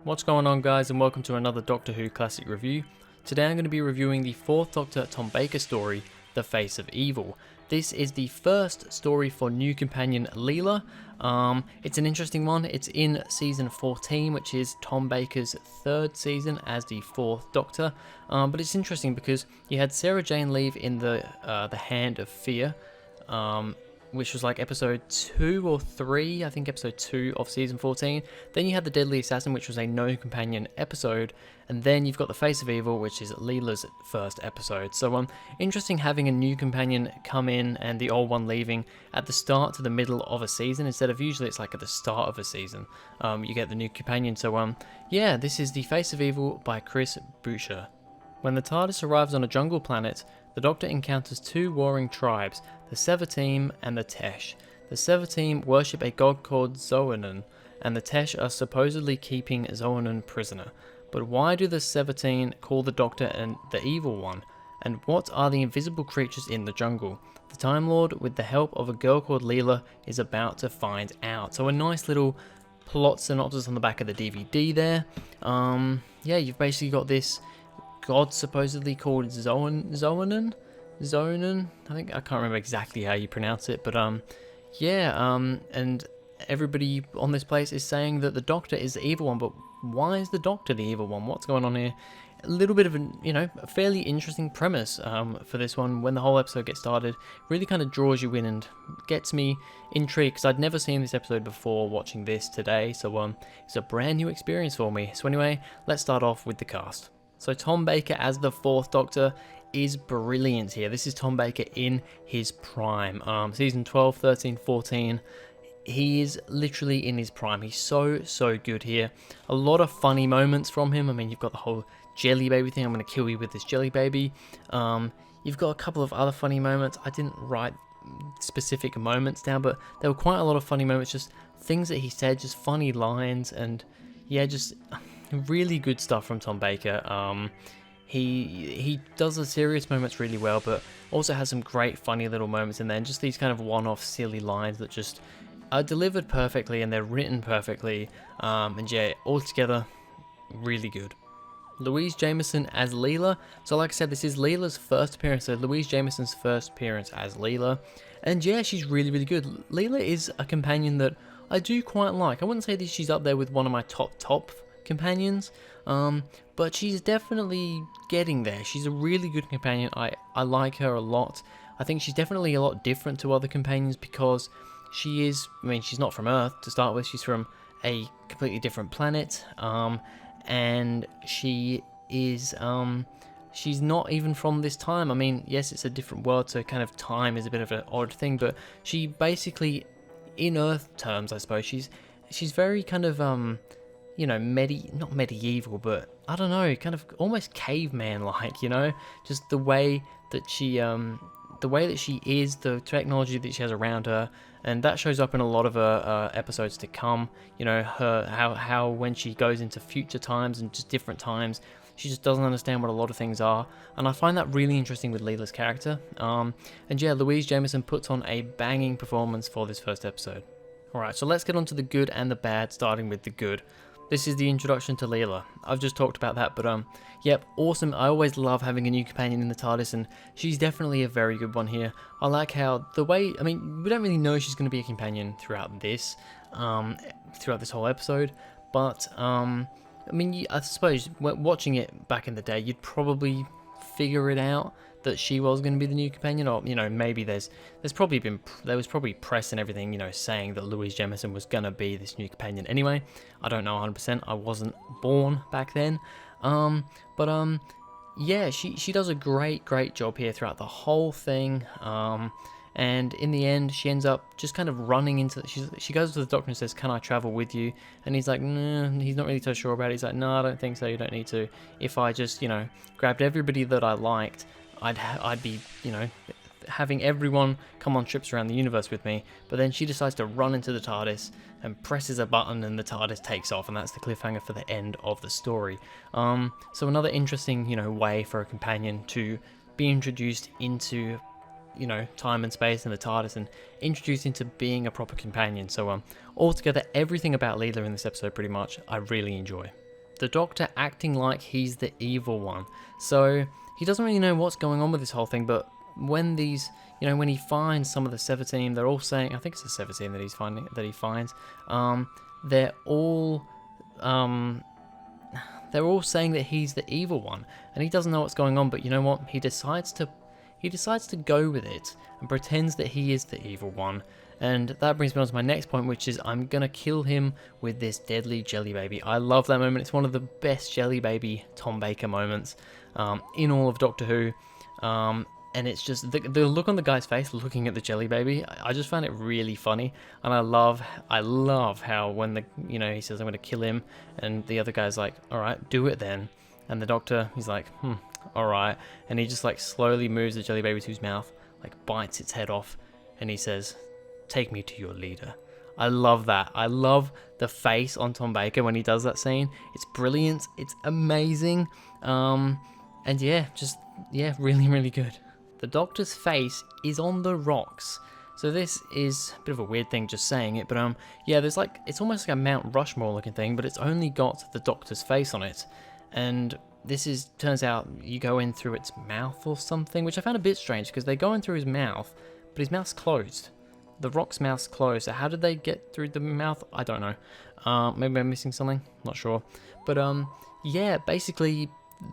What's going on, guys, and welcome to another Doctor Who Classic review. Today I'm going to be reviewing the 4th Doctor Tom Baker story, The Face of Evil. This is the first story for new companion Leela. It's an interesting one. It's in season 14, which is Tom Baker's 3rd season as the 4th Doctor. But it's interesting because you had Sarah Jane leave in the Hand of Fear, which was like episode 2 or 3, I think episode 2 of season 14. Then you had The Deadly Assassin, which was a no companion episode. And then you've got The Face of Evil, which is Leela's first episode. So interesting having a new companion come in and the old one leaving at the start to the middle of a season, instead of usually it's like at the start of a season. You get the new companion. So yeah, this is The Face of Evil by Chris Boucher. When the TARDIS arrives on a jungle planet, the Doctor encounters two warring tribes, the Sevateem and the Tesh. The Sevateem worship a god called Xoanon, and the Tesh are supposedly keeping Xoanon prisoner. But why do the Sevateem call the Doctor and the Evil One? And what are the invisible creatures in the jungle? The Time Lord, with the help of a girl called Leela, is about to find out. So a nice little plot synopsis on the back of the DVD there. Yeah, you've basically got this god supposedly called Xoanon? I can't remember exactly how you pronounce it, but and everybody on this place is saying that the Doctor is the evil one, but why is the Doctor the evil one? What's going on here? A little bit of a fairly interesting premise for this one. When the whole episode gets started, really kind of draws you in and gets me intrigued, because I'd never seen this episode before watching this today, so it's a brand new experience for me. So anyway, let's start off with the cast. So Tom Baker as the 4th Doctor is brilliant here. This is Tom Baker in his prime. Season 12, 13, 14. He is literally in his prime. He's so good here. A lot of funny moments from him. I mean, you've got the whole jelly baby thing. I'm going to kill you with this jelly baby. You've got a couple of other funny moments. I didn't write specific moments down, but there were quite a lot of funny moments. Just things that he said, just funny lines, and yeah, just really good stuff from Tom Baker. He does the serious moments really well, but also has some great funny little moments in there, and just these kind of one-off silly lines that just are delivered perfectly and they're written perfectly. And yeah, altogether, really good. Louise Jameson as Leela. So like I said, this is Leela's first appearance, so Louise Jameson's first appearance as Leela. And yeah, she's really good. Leela is a companion that I do quite like. I wouldn't say that she's up there with one of my top companions, but she's definitely getting there. She's a really good companion. I like her a lot. I think she's definitely a lot different to other companions because she is, I mean, she's not from Earth to start with. She's from a completely different planet, and she is, she's not even from this time. I mean, yes, it's a different world, so kind of time is a bit of an odd thing, but she basically, in Earth terms, I suppose, she's very kind of, not medieval, but I don't know, kind of almost caveman-like, just the way that she is, the technology that she has around her, and that shows up in a lot of her episodes to come. How when she goes into future times and just different times, she just doesn't understand what a lot of things are, and I find that really interesting with Leela's character. And yeah, Louise Jameson puts on a banging performance for this first episode. Alright, so let's get on to the good and the bad, starting with the good. This is the introduction to Leela. I've just talked about that, but yep, awesome. I always love having a new companion in the TARDIS, and she's definitely a very good one here. I like how we don't really know she's going to be a companion throughout this whole episode, but I suppose watching it back in the day, you'd probably figure it out that she was going to be the new companion, or maybe there was probably press and everything saying that Louise Jameson was going to be this new companion anyway. I don't know 100%, I wasn't born back then, yeah, she does a great job here throughout the whole thing, and in the end she ends up just kind of running into, she goes to the Doctor and says, "Can I travel with you?" And he's like, "Nah," he's not really so sure about it. He's like, "No, I don't think so, you don't need to. If I just grabbed everybody that I liked, I'd be, having everyone come on trips around the universe with me." But then she decides to run into the TARDIS and presses a button and the TARDIS takes off, and that's the cliffhanger for the end of the story. So another interesting, way for a companion to be introduced into, time and space and the TARDIS, and introduced into being a proper companion. So altogether, everything about Leela in this episode pretty much I really enjoy. the Doctor acting like he's the evil one. So he doesn't really know what's going on with this whole thing, but when these, when he finds some of the 17, they're all saying, I think it's the 17 that he finds, they're all saying that he's the evil one, and he doesn't know what's going on. But you know what? He decides to go with it and pretends that he is the evil one. And that brings me on to my next point, which is I'm gonna kill him with this deadly jelly baby. I love that moment. It's one of the best jelly baby Tom Baker moments in all of Doctor Who. And it's just the look on the guy's face looking at the jelly baby. I just found it really funny, and I love how when he says I'm gonna kill him, and the other guy's like, all right, do it then, and the Doctor, he's like, all right, and he just like slowly moves the jelly baby to his mouth, like bites its head off, and he says, take me to your leader. I love that. I love the face on Tom Baker when he does that scene. It's brilliant. It's amazing. And really, really good. The Doctor's face is on the rocks. So this is a bit of a weird thing just saying it, but there's like, it's almost like a Mount Rushmore looking thing, but it's only got the Doctor's face on it. And turns out you go in through its mouth or something, which I found a bit strange because they go in through his mouth, but his mouth's closed. The rock's mouth's closed, so how did they get through the mouth? I don't know. Maybe I'm missing something, not sure. But basically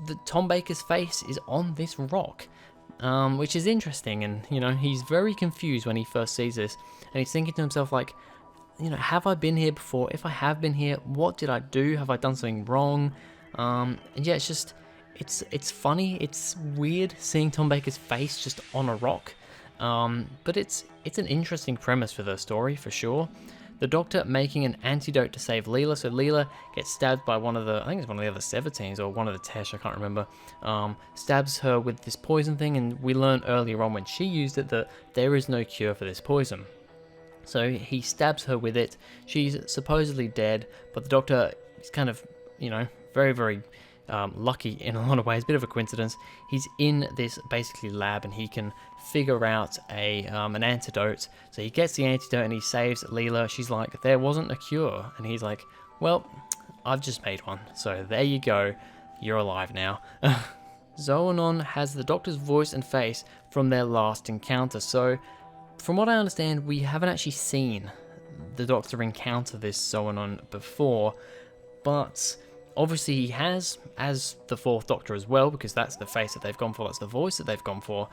the Tom Baker's face is on this rock. Which is interesting, and he's very confused when he first sees this, and he's thinking to himself like, have I been here before? If I have been here, what did I do? Have I done something wrong? It's funny, it's weird seeing Tom Baker's face just on a rock, but it's an interesting premise for the story for sure. The Doctor making an antidote to save Leela. So Leela gets stabbed by one of the other 17s or one of the Tesh, I can't remember. Stabs her with this poison thing, and we learned earlier on when she used it that there is no cure for this poison. So he stabs her with it. She's supposedly dead, but the Doctor is kind of, very, very lucky in a lot of ways. Bit of a coincidence. He's in this basically lab, and he can figure out an antidote. So he gets the antidote and he saves Leela. She's like, there wasn't a cure, and he's like, well, I've just made one, so there you go, you're alive now. Zoanon has the Doctor's voice and face from their last encounter. So from what I understand, we haven't actually seen the Doctor encounter this Zoanon before, but obviously he has, as the Fourth Doctor as well, because that's the face that they've gone for, that's the voice that they've gone for.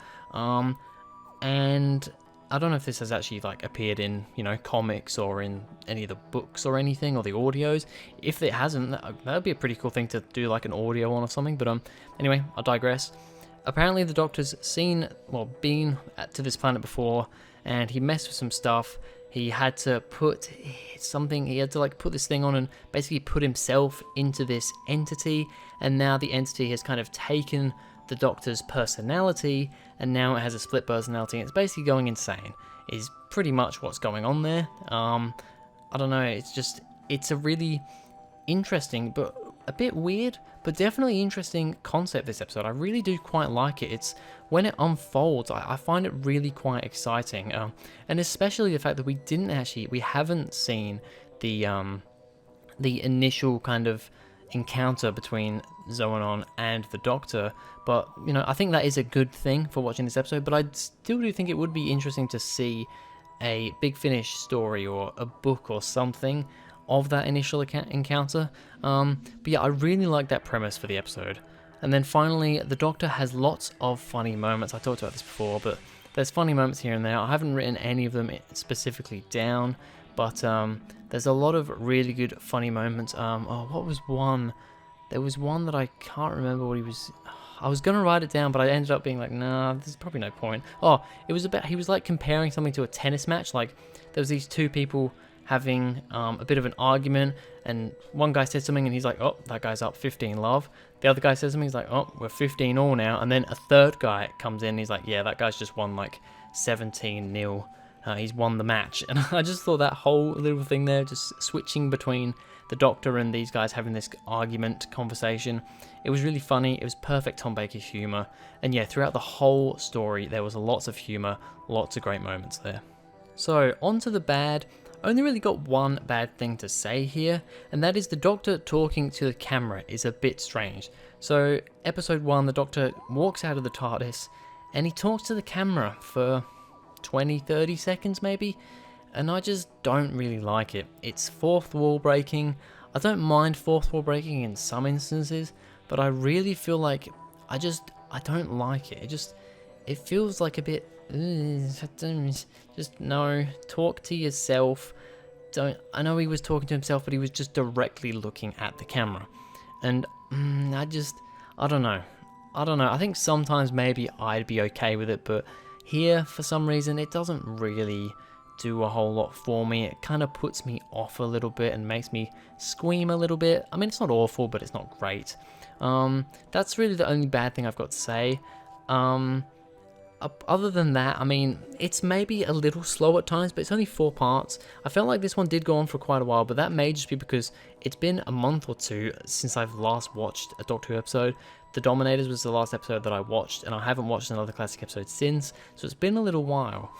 And I don't know if this has actually like appeared in, comics or in any of the books or anything, or the audios. If it hasn't, that would be a pretty cool thing to do like an audio on or something, but anyway, I digress. Apparently the Doctor's been to this planet before, and he messed with some stuff. He had to put put this thing on and basically put himself into this entity, and now the entity has kind of taken the Doctor's personality, and now it has a split personality, and it's basically going insane, is pretty much what's going on there. I don't know, it's a really interesting, but a bit weird, but definitely interesting concept, this episode. I really do quite like it. It's when it unfolds, I find it really quite exciting, and especially the fact that we haven't seen the initial kind of encounter between Zoanon and the Doctor, but I think that is a good thing for watching this episode. But I still do think it would be interesting to see a Big Finish story or a book or something of that initial encounter. But yeah, I really like that premise for the episode. And then finally, the Doctor has lots of funny moments. I talked about this before, but there's funny moments here and there. I haven't written any of them specifically down, but there's a lot of really good funny moments. What was one? There was one that I can't remember what he was. I was gonna write it down, but I ended up being like, nah, there's probably no point. Oh, it was about, he was like comparing something to a tennis match. Like there was these two people having a bit of an argument, and one guy said something and he's like, oh, that guy's up 15-love. The other guy says something, he's like, oh, we're 15-all now. And then a third guy comes in and he's like, yeah, that guy's just won like 17-0. He's won the match. And I just thought that whole little thing there, just switching between the Doctor and these guys having this argument conversation, it was really funny. It was perfect Tom Baker humour. And yeah, throughout the whole story, there was lots of humour, lots of great moments there. So, on to the bad. only really got one bad thing to say here, and that is the Doctor talking to the camera is a bit strange. So, episode 1, the Doctor walks out of the TARDIS, and he talks to the camera for 20-30 seconds maybe, and I just don't really like it. It's fourth wall breaking. I don't mind fourth wall breaking in some instances, but I really feel like I don't like it. It feels like a bit, just no, talk to yourself. I know he was talking to himself, but he was just directly looking at the camera. And I don't know. I think sometimes maybe I'd be okay with it, but here, for some reason, it doesn't really do a whole lot for me. It kind of puts me off a little bit and makes me squeam a little bit. I mean, it's not awful, but it's not great. That's really the only bad thing I've got to say. Other than that, I mean, it's maybe a little slow at times, but it's only 4 parts. I felt like this one did go on for quite a while, but that may just be because it's been a month or 2 since I've last watched a Doctor Who episode. The Dominators was the last episode that I watched, and I haven't watched another classic episode since, so it's been a little while.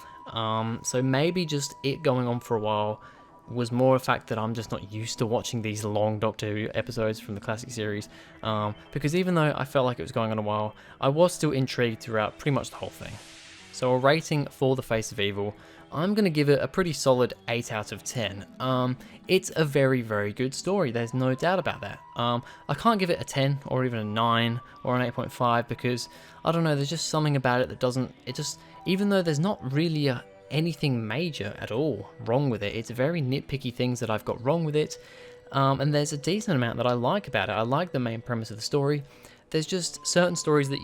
So maybe just it going on for a while was more a fact that I'm just not used to watching these long Doctor Who episodes from the classic series, because even though I felt like it was going on a while, I was still intrigued throughout pretty much the whole thing. So a rating for The Face of Evil, I'm going to give it a pretty solid 8 out of 10. It's a very, very good story, there's no doubt about that. I can't give it a 10 or even a 9 or an 8.5 because, I don't know, there's just something about it that doesn't, even though there's not really anything major at all wrong with it, it's very nitpicky things that I've got wrong with it, and there's a decent amount that I like about it. I like the main premise of the story. There's just certain stories that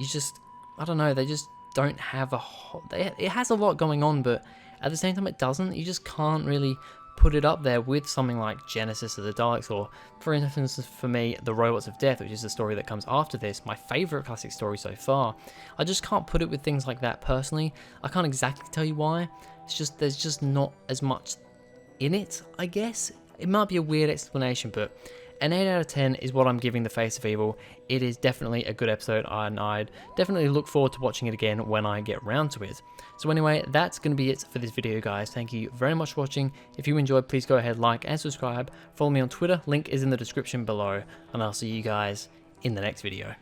I don't know, they just don't have it has a lot going on, but at the same time it doesn't. You just can't really put it up there with something like Genesis of the Daleks, or for instance for me, The Robots of Death, which is the story that comes after this, my favourite classic story so far. I just can't put it with things like that personally. I can't exactly tell you why. It's just, there's just not as much in it, I guess. It might be a weird explanation, but an 8 out of 10 is what I'm giving The Face of Evil. It is definitely a good episode, and I'd definitely look forward to watching it again when I get round to it. So anyway, that's going to be it for this video, guys. Thank you very much for watching. If you enjoyed, please go ahead, like and subscribe. Follow me on Twitter, link is in the description below, and I'll see you guys in the next video.